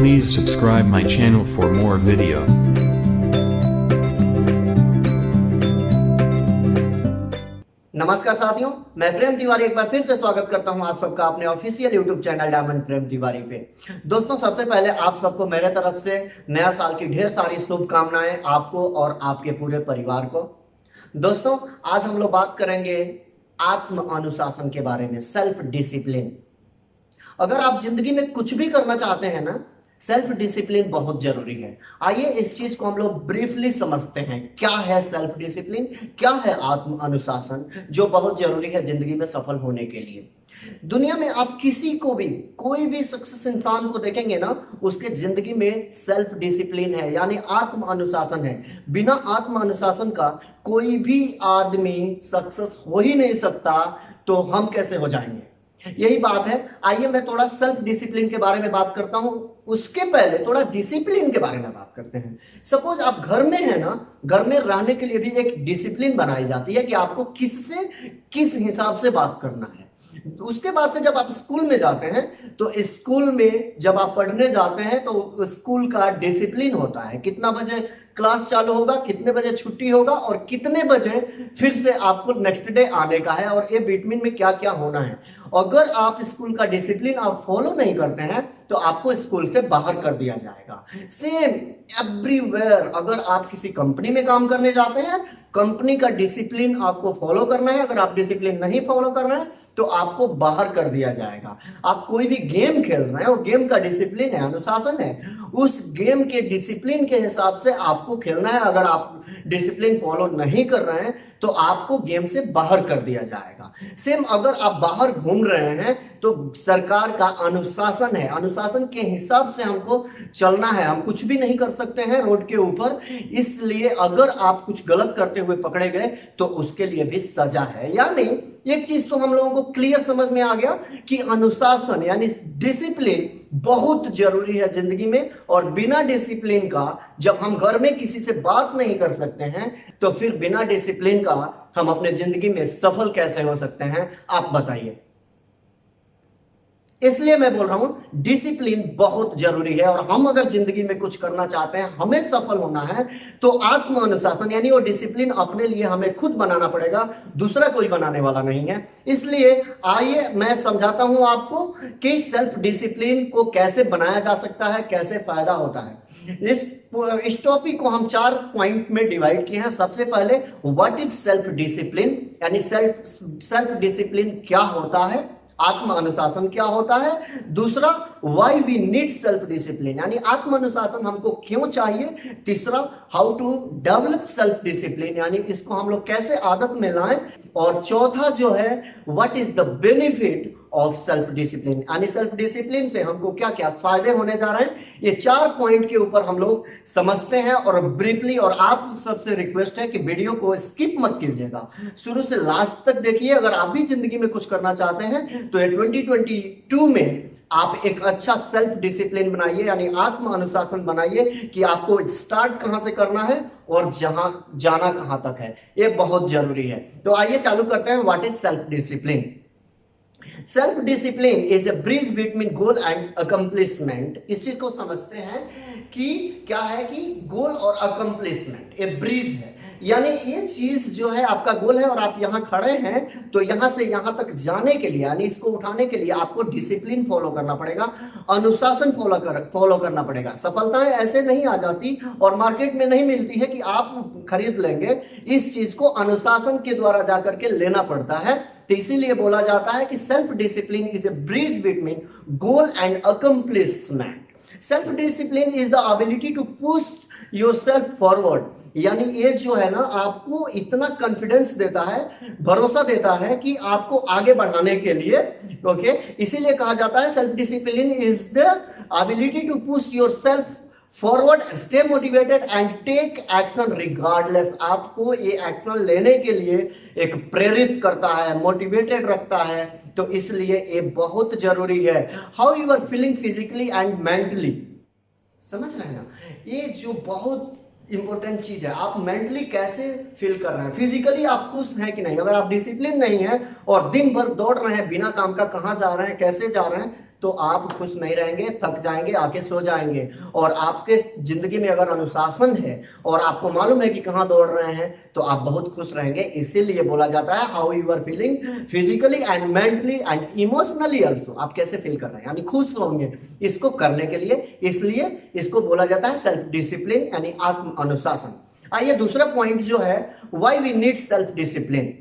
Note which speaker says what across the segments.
Speaker 1: Please subscribe my channel for more video.
Speaker 2: नमस्कार साथियों, मैं प्रेम तिवारी एक बार फिर से स्वागत करता हूं आप सबका अपने ऑफिशियल यूट्यूब चैनल डायमंड प्रेम तिवारी पे। दोस्तों, सबसे पहले आप सबको मेरे तरफ से नया साल की ढेर सारी शुभकामनाएं आपको और आपके पूरे परिवार को। दोस्तों, आज हम लोग बात करेंगे आत्म अनुशासन के बारे में, सेल्फ डिसिप्लिन। अगर आप जिंदगी में कुछ भी करना चाहते हैं ना, सेल्फ डिसिप्लिन बहुत जरूरी है। आइए इस चीज को हम लोग ब्रीफली समझते हैं। क्या है सेल्फ डिसिप्लिन, क्या है आत्म अनुशासन, जो बहुत जरूरी है जिंदगी में सफल होने के लिए। दुनिया में आप किसी को भी, कोई भी सक्सेस इंसान को देखेंगे ना, उसके जिंदगी में सेल्फ डिसिप्लिन है, यानी आत्म अनुशासन है। बिना आत्म अनुशासन का कोई भी आदमी सक्सेस हो ही नहीं सकता, तो हम कैसे हो जाएंगे, यही बात है। आइए मैं थोड़ा सेल्फ डिसिप्लिन के बारे में बात करता हूं, उसके पहले थोड़ा डिसिप्लिन के बारे में बात करते हैं। सपोज आप घर में है ना, घर में रहने के लिए भी एक डिसिप्लिन बनाई जाती है कि आपको किससे किस हिसाब से बात करना है। उसके बाद से जब आप स्कूल में जाते हैं, तो स्कूल में जब आप पढ़ने जाते हैं तो स्कूल का डिसिप्लिन होता है, कितना बजे क्लास चालू होगा, कितने बजे छुट्टी होगा और कितने बजे फिर से आपको नेक्स्ट डे आने का है, और ये बिटवीन में क्या क्या होना है। अगर आप स्कूल का डिसिप्लिन आप फॉलो नहीं करते हैं तो आपको स्कूल से बाहर कर दिया जाएगा। सेम एवरीवेयर, अगर आप किसी कंपनी में काम करने जाते हैं, कंपनी का डिसिप्लिन आपको फॉलो करना है। अगर आप डिसिप्लिन नहीं फॉलो कर रहे हैं तो आपको बाहर कर दिया जाएगा। आप कोई भी गेम खेल रहे हैं, वो गेम का डिसिप्लिन है, अनुशासन है, उस गेम के डिसिप्लिन के हिसाब से आपको खेलना है। अगर आप डिसिप्लिन फॉलो नहीं कर रहे हैं तो आपको गेम से बाहर कर दिया जाएगा। सेम अगर आप बाहर घूम रहे हैं तो सरकार का अनुशासन है, अनुशासन के हिसाब से हमको चलना है। हम कुछ भी नहीं कर सकते हैं रोड के ऊपर, इसलिए अगर आप कुछ गलत करते हुए पकड़े गए तो उसके लिए भी सजा है। यानी एक चीज तो हम लोगों को क्लियर समझ में आ गया कि अनुशासन यानी डिसिप्लिन बहुत जरूरी है जिंदगी में, और बिना डिसिप्लिन का जब हम घर में किसी से बात नहीं कर सकते हैं तो फिर बिना डिसिप्लिन का हम अपने जिंदगी में सफल कैसे हो सकते हैं, आप बताइए। इसलिए मैं बोल रहा हूं डिसिप्लिन बहुत जरूरी है, और हम अगर जिंदगी में कुछ करना चाहते हैं, हमें सफल होना है, तो आत्म अनुशासन यानी वो डिसिप्लिन अपने लिए हमें खुद बनाना पड़ेगा, दूसरा कोई बनाने वाला नहीं है। इसलिए आइए मैं समझाता हूं आपको कि सेल्फ डिसिप्लिन को कैसे बनाया जा सकता है, कैसे फायदा होता है। इस टॉपिक को हम 4 पॉइंट में डिवाइड किए हैं। सबसे पहले व्हाट इज सेल्फ डिसिप्लिन, यानी सेल्फ डिसिप्लिन क्या होता है, आत्म अनुशासन क्या होता है। दूसरा, why we need self discipline, यानी आत्म अनुशासन हमको क्यों चाहिए। तीसरा, how to develop self discipline, यानी इसको हम लोग कैसे आदत में लाएं। और चौथा जो है, what is the benefit of self discipline, यानी सेल्फ डिसिप्लिन से हमको क्या क्या फायदे होने जा रहे हैं। ये 4 पॉइंट के ऊपर हम लोग समझते हैं और ब्रीफली। और आप सबसे रिक्वेस्ट है कि वीडियो को स्किप मत कीजिएगा, शुरू से लास्ट तक देखिए। अगर आप भी जिंदगी में कुछ करना चाहते हैं तो 2022 में आप एक अच्छा सेल्फ डिसिप्लिन बनाइए, यानी आत्म अनुशासन बनाइए कि आपको स्टार्ट कहां से करना है और जहां जाना कहां तक है, ये बहुत जरूरी है। तो आइए चालू करते हैं। What is self discipline. Self discipline is a bridge between goal and accomplishment. इस चीज को समझते हैं कि क्या है कि गोल और अकम्प्लिशमेंट ए ब्रिज है, यानी ये चीज जो है आपका गोल है और आप यहां खड़े हैं, तो यहां से यहां तक जाने के लिए, यानी इसको उठाने के लिए आपको डिसिप्लिन फॉलो करना पड़ेगा, अनुशासन फॉलो करना पड़ेगा। सफलताएं ऐसे नहीं आ जाती और मार्केट में नहीं मिलती है कि आप खरीद लेंगे। इस चीज को अनुशासन के द्वारा जाकर के लेना पड़ता है। तो इसीलिए बोला जाता है कि self discipline is a bridge between goal and accomplishment. Self discipline is the ability to push yourself forward, यानी ये जो है ना आपको इतना कॉन्फिडेंस देता है, भरोसा देता है कि आपको आगे बढ़ाने के लिए। ओके, इसीलिए कहा जाता है self discipline is the ability to push yourself forward, stay motivated and take action regardless. आपको ये एक्शन लेने के लिए एक प्रेरित करता है, मोटिवेटेड रखता है, तो इसलिए ये बहुत जरूरी है। How you are feeling physically and mentally, समझ रहे हैं ना, ये जो बहुत इंपॉर्टेंट चीज है। आप मेंटली कैसे फील कर रहे हैं, फिजिकली आप खुश हैं कि नहीं। अगर आप डिसिप्लिन नहीं है और दिन भर दौड़ रहे हैं बिना काम का, कहां जा रहे हैं, कैसे जा रहे हैं, तो आप खुश नहीं रहेंगे, थक जाएंगे, आके सो जाएंगे। और आपके जिंदगी में अगर अनुशासन है और आपको मालूम है कि कहाँ दौड़ रहे हैं, तो आप बहुत खुश रहेंगे। इसीलिए बोला जाता है how you are feeling physically and mentally and emotionally also, आप कैसे फील कर रहे हैं, यानी खुश होंगे इसको करने के लिए। इसलिए इसको बोला जाता है सेल्फ डिसिप्लिन यानी आत्म अनुशासन। आइए दूसरा पॉइंट जो है, why we need self discipline,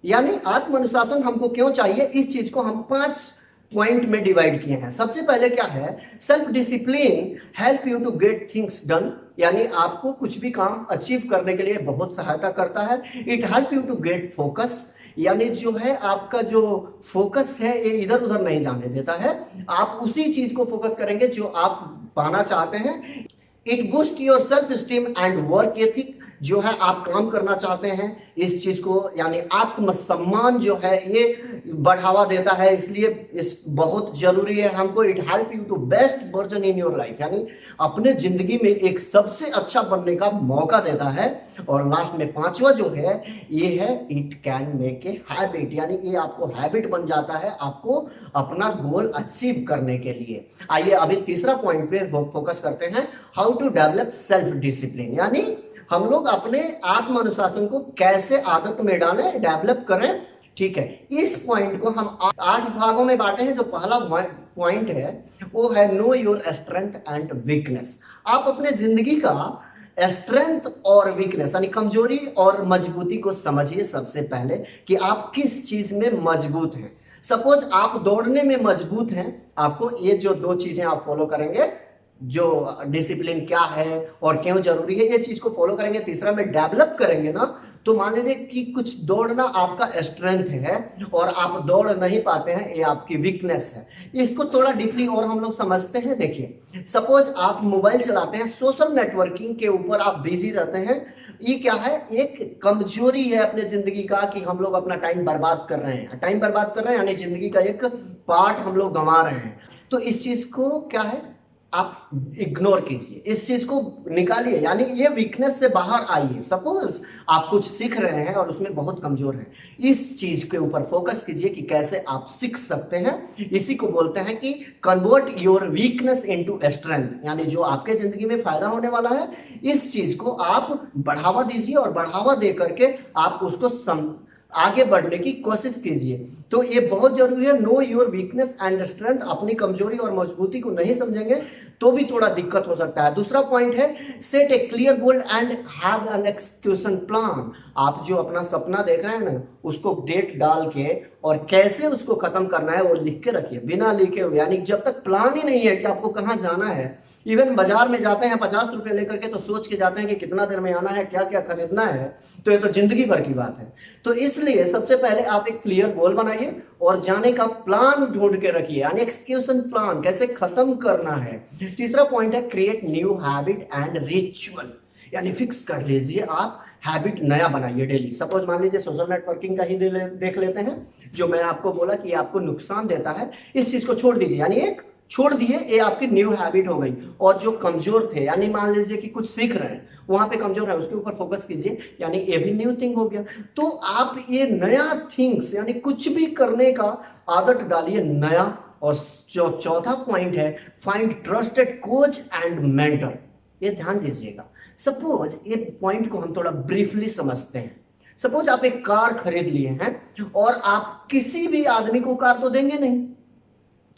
Speaker 2: यानी आत्म अनुशासन हमको क्यों चाहिए। इस चीज को हम 5 पॉइंट में डिवाइड किए हैं। सबसे पहले क्या है, self discipline help you to get things done, यानी आपको कुछ भी काम अचीव करने के लिए बहुत सहायता करता है। It help you to get focus, यानी जो है आपका जो फोकस है ये इधर उधर नहीं जाने देता है, आप उसी चीज को फोकस करेंगे जो आप पाना चाहते हैं। It boost your self esteem and work ethic, जो है आप काम करना चाहते हैं इस चीज को, यानी आत्मसम्मान जो है ये बढ़ावा देता है, इसलिए इस बहुत जरूरी है हमको। It help you to best version in your life, यानी अपने जिंदगी में एक सबसे अच्छा बनने का मौका देता है। और लास्ट में 5वां जो है ये है, it can make a habit, यानी ये आपको हैबिट बन जाता है आपको अपना गोल अचीव करने के लिए। आइए अभी तीसरा पॉइंट पे फोकस करते हैं, how to develop self discipline, यानी हम लोग अपने आत्म अनुशासन को कैसे आदत में डालें, डेवलप करें। ठीक है, इस पॉइंट को हम 8 भागों में बांटे हैं। जो पहला पॉइंट है वो है know your strength and weakness. आप अपने जिंदगी का स्ट्रेंथ और वीकनेस यानी कमजोरी और मजबूती को समझिए सबसे पहले कि आप किस चीज में मजबूत हैं। सपोज आप दौड़ने में मजबूत हैं, आपको ये जो 2 चीजें आप फॉलो करेंगे, जो डिसिप्लिन क्या है और क्यों जरूरी है, ये चीज को फॉलो करेंगे, तीसरा में डेवलप करेंगे ना, तो मान लीजिए कि कुछ दौड़ना आपका स्ट्रेंथ है और आप दौड़ नहीं पाते हैं, ये आपकी वीकनेस है। इसको थोड़ा डीपली और हम लोग समझते हैं। देखिए सपोज आप मोबाइल चलाते हैं, सोशल नेटवर्किंग के ऊपर आप बिजी रहते हैं, ये क्या है, एक कमजोरी है अपने जिंदगी का कि हम लोग अपना टाइम बर्बाद कर रहे हैं। टाइम बर्बाद कर रहे हैं यानी जिंदगी का एक पार्ट हम लोग गंवा रहे हैं। तो इस चीज को क्या है, आप इग्नोर कीजिए, इस चीज को निकालिए, यानी ये वीकनेस से बाहर आइए। सपोज आप कुछ सीख रहे हैं और उसमें बहुत कमजोर हैं, इस चीज के ऊपर फोकस कीजिए कि कैसे आप सीख सकते हैं। इसी को बोलते हैं कि convert your weakness into strength, यानी जो आपके जिंदगी में फायदा होने वाला है इस चीज को आप बढ़ावा दीजिए और बढ़ावा दे करके आप उसको आगे बढ़ने की कोशिश कीजिए। तो ये बहुत जरूरी है, know your weakness and strength. अपनी कमजोरी और मजबूती को नहीं समझेंगे तो भी थोड़ा दिक्कत हो सकता है। दूसरा पॉइंट है, set A clear goal and have an execution plan. आप जो अपना सपना देख रहे हैं ना, उसको डेट डाल के और कैसे उसको खत्म करना है वो लिख के रखिए, बिना लिखे हुए, यानी जब तक प्लान ही नहीं है कि आपको कहाँ जाना है। इवन बाजार में जाते हैं 50 रुपए लेकर के, तो सोच के जाते हैं कि कितना देर में आना है, क्या क्या खरीदना है, तो ये तो जिंदगी भर की बात है। तो इसलिए सबसे पहले आप एक क्लियर गोल बनाइए और जाने का प्लान ढूंढ के रखिए, यानी एक्सक्यूशन प्लान, कैसे खत्म करना है। तीसरा पॉइंट है, create new habit and ritual, यानी फिक्स कर लीजिए आप हैबिट नया बनाइए डेली। सपोज मान लीजिए सोशल नेटवर्किंग का ही देख लेते हैं, जो मैं आपको बोला कि आपको नुकसान देता है, इस चीज को छोड़ दीजिए, यानी एक छोड़ दिए, ये आपकी न्यू हैबिट हो गई। और जो कमजोर थे, यानी मान लीजिए कि कुछ सीख रहे हैं, वहां पे कमजोर है, उसके ऊपर फोकस कीजिए, यानी ये भी न्यू थिंग हो गया। तो आप ये नया थिंग्स यानी कुछ भी करने का आदत डालिए नया। और जो चौथा पॉइंट है, find trusted coach and mentor, ये ध्यान दीजिएगा। सपोज ये पॉइंट को हम थोड़ा ब्रीफली समझते हैं। सपोज आप एक कार खरीद लिए हैं और आप किसी भी आदमी को कार तो देंगे नहीं,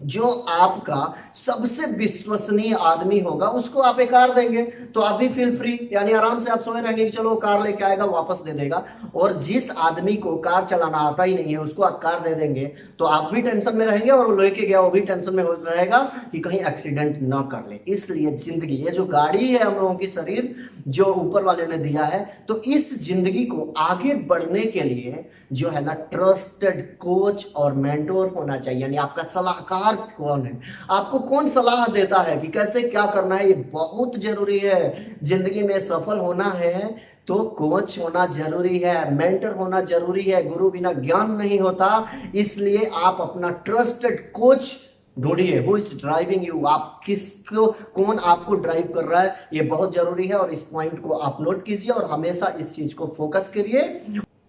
Speaker 2: जो आपका सबसे विश्वसनीय आदमी होगा उसको आप एक कार देंगे, तो आप भी फील फ्री, यानी आराम से आप सोए रहेंगे कि चलो कार लेके आएगा वापस दे देगा। और जिस आदमी को कार चलाना आता ही नहीं है उसको आप कार दे देंगे तो आप भी टेंशन में रहेंगे और वो लेके गया वो भी टेंशन में हो रहेगा कि कहीं एक्सीडेंट ना कर ले। इसलिए जिंदगी, ये जो गाड़ी है हम लोगों की शरीर जो ऊपर वाले ने दिया है, तो इस जिंदगी को आगे बढ़ने के लिए जो है ना ट्रस्टेड कोच और मेंटोर होना चाहिए, यानी आपका सलाहकार कौन है, आपको कौन सलाह देता है कि कैसे क्या करना है, ये बहुत जरूरी है। जिंदगी में सफल होना है तो कोच होना जरूरी है, मेंटर होना जरूरी है, गुरु बिना ज्ञान नहीं होता। इसलिए आप अपना ट्रस्टेड कोच ढूंढिए, हु इज ड्राइविंग यू, आप किसको, कौन आपको ड्राइव कर रहा है, ये बहुत जरूरी है। और इस पॉइंट को आप नोट कीजिए और हमेशा इस चीज को फोकस करिए।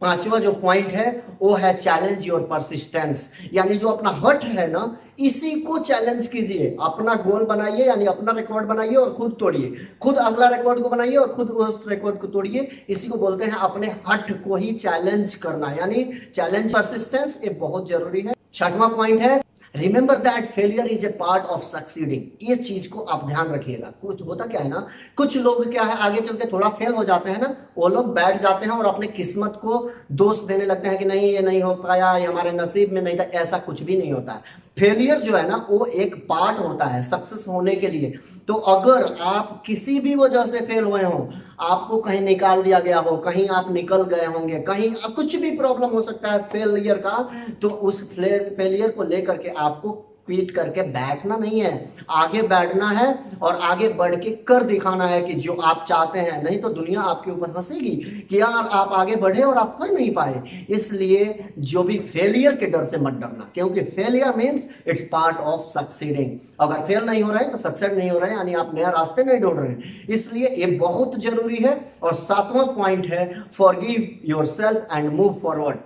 Speaker 2: पांचवा जो पॉइंट है वो है चैलेंज योर परसिस्टेंस, यानी जो अपना हट है ना, इसी को चैलेंज कीजिए। अपना गोल बनाइए, यानी अपना रिकॉर्ड बनाइए और खुद तोड़िए, खुद अगला रिकॉर्ड को बनाइए और खुद उस रिकॉर्ड को तोड़िए। इसी को बोलते हैं अपने हट को ही चैलेंज करना, यानी चैलेंज परसिस्टेंस, ये बहुत जरूरी है। छठवां पॉइंट है remember that failure is a part of succeeding. ये चीज को आप ध्यान रखिएगा। कुछ होता क्या है ना, कुछ लोग क्या है आगे चल के थोड़ा फेल हो जाते हैं ना, वो लोग बैठ जाते हैं और अपने किस्मत को दोष देने लगते हैं कि नहीं ये नहीं हो पाया, ये हमारे नसीब में नहीं था। ऐसा कुछ भी नहीं होता है। फेलियर जो है ना वो एक पार्ट होता है सक्सेस होने के लिए। तो अगर आप किसी भी वजह से फेल हुए हो, आपको कहीं निकाल दिया गया हो, कहीं आप निकल गए होंगे, कहीं कुछ भी प्रॉब्लम हो सकता है फेलियर का, तो उस फेलियर को लेकर के आपको क्विट करके बैठना नहीं है, आगे बैठना है और आगे बढ़ के कर दिखाना है कि जो आप चाहते हैं। नहीं तो दुनिया आपके ऊपर हंसेगी कि यार आप आगे बढ़े और आप कर नहीं पाए। इसलिए जो भी फेलियर के डर से मत डरना, क्योंकि failure means it's part of succeeding. अगर फेल नहीं हो रहे तो सक्सेस नहीं हो रहे, यानी आप नया रास्ते नहीं ढूंढ रहे हैं। इसलिए ये बहुत जरूरी है। और सातवां पॉइंट है forgive yourself and move forward.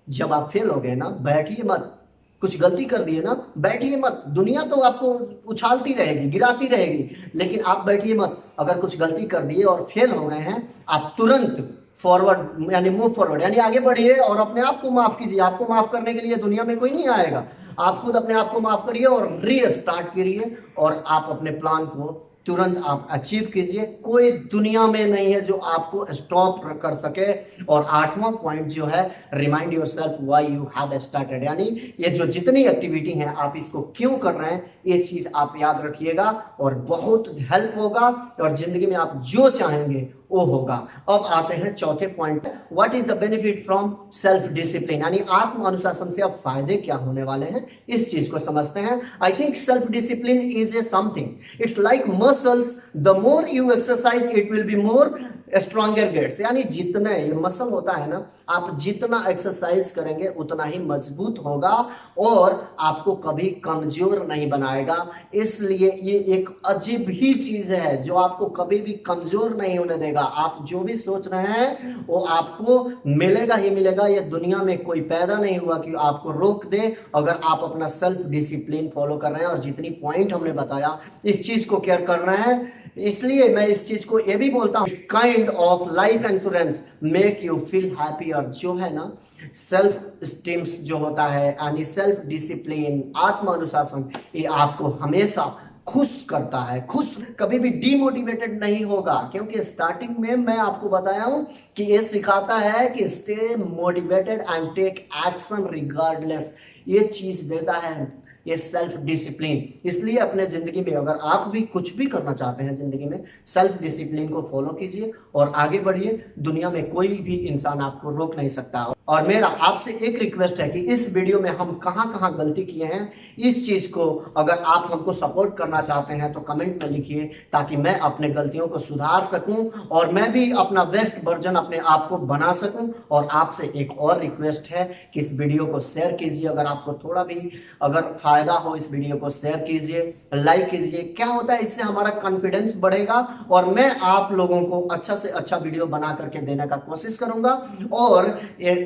Speaker 2: जब आप फेल हो गए ना, बैठिए मत, कुछ गलती कर दिए ना, बैठिए मत। दुनिया तो आपको उछालती रहेगी, गिराती रहेगी, लेकिन आप बैठिए मत। अगर कुछ गलती कर दिए और फेल हो गए हैं, आप तुरंत फॉरवर्ड यानी मूव फॉरवर्ड यानी आगे बढ़िए और अपने आप को माफ कीजिए। आपको माफ करने के लिए दुनिया में कोई नहीं आएगा। आप खुद अपने आप को माफ करिए और रीस्टार्ट करिए और आप अपने प्लान को तुरंत आप अचीव कीजिए। कोई दुनिया में नहीं है जो आपको स्टॉप कर सके। और आठवां पॉइंट जो है remind yourself why you have started, यानी ये जो जितनी एक्टिविटी है आप इसको क्यों कर रहे हैं, ये चीज आप याद रखिएगा और बहुत हेल्प होगा और जिंदगी में आप जो चाहेंगे वो होगा। अब आते हैं चौथे point, what is the benefit from self discipline, यानी आत्म अनुशासन से अब फायदे क्या होने वाले हैं, इस चीज को समझते हैं। I think self discipline is a something, it's like muscles, the more you exercise it will be more stronger gets, यानी जितने ये मसल होता है ना, आप जितना एक्सरसाइज करेंगे उतना ही मजबूत होगा और आपको कभी कमजोर नहीं बनाएगा। इसलिए ये एक अजीब ही चीज है जो आपको कभी भी कमजोर नहीं होने देगा। आप जो भी सोच रहे हैं वो आपको मिलेगा ही मिलेगा। ये दुनिया में कोई पैदा नहीं हुआ कि आपको रोक दे, अगर आप अपना सेल्फ डिसिप्लिन फॉलो कर रहे हैं और जितनी पॉइंट हमने बताया इस चीज को केयर कर रहे हैं। इसलिए मैं इस चीज को ये भी बोलता हूँ, kind of life insurance make you feel happier. जो है ना सेल्फ स्टीम जो होता है यानी सेल्फ डिसिप्लिन, आत्म अनुशासन, ये आपको हमेशा खुश करता है, खुश, कभी भी डीमोटिवेटेड नहीं होगा। क्योंकि स्टार्टिंग में मैं आपको बताया हूं कि ये सिखाता है कि stay motivated and take action regardless. ये चीज देता है ये सेल्फ डिसिप्लिन। इसलिए अपने जिंदगी में अगर आप भी कुछ भी करना चाहते हैं जिंदगी में, सेल्फ डिसिप्लिन को फॉलो कीजिए और आगे बढ़िए। दुनिया में कोई भी इंसान आपको रोक नहीं सकता। और मेरा आपसे एक रिक्वेस्ट है कि इस वीडियो में हम कहां कहां गलती किए हैं, इस चीज को अगर आप हमको सपोर्ट करना चाहते हैं तो कमेंट में लिखिए, ताकि मैं अपने गलतियों को सुधार सकूं और मैं भी अपना बेस्ट वर्जन अपने आप को बना सकूं। और आपसे एक और रिक्वेस्ट है कि इस वीडियो को शेयर कीजिए। अगर आपको थोड़ा भी अगर फायदा हो इस वीडियो को शेयर कीजिए, लाइक कीजिए। क्या होता है, इससे हमारा कॉन्फिडेंस बढ़ेगा और मैं आप लोगों को अच्छा से अच्छा वीडियो बना करके देने का कोशिश करूंगा। और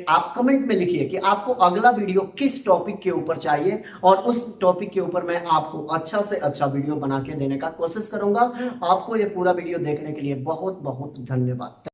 Speaker 2: आप कमेंट में लिखिए कि आपको अगला वीडियो किस टॉपिक के ऊपर चाहिए और उस टॉपिक के ऊपर मैं आपको अच्छा से अच्छा वीडियो बना के देने का कोशिश करूंगा। आपको ये पूरा वीडियो देखने के लिए बहुत बहुत धन्यवाद।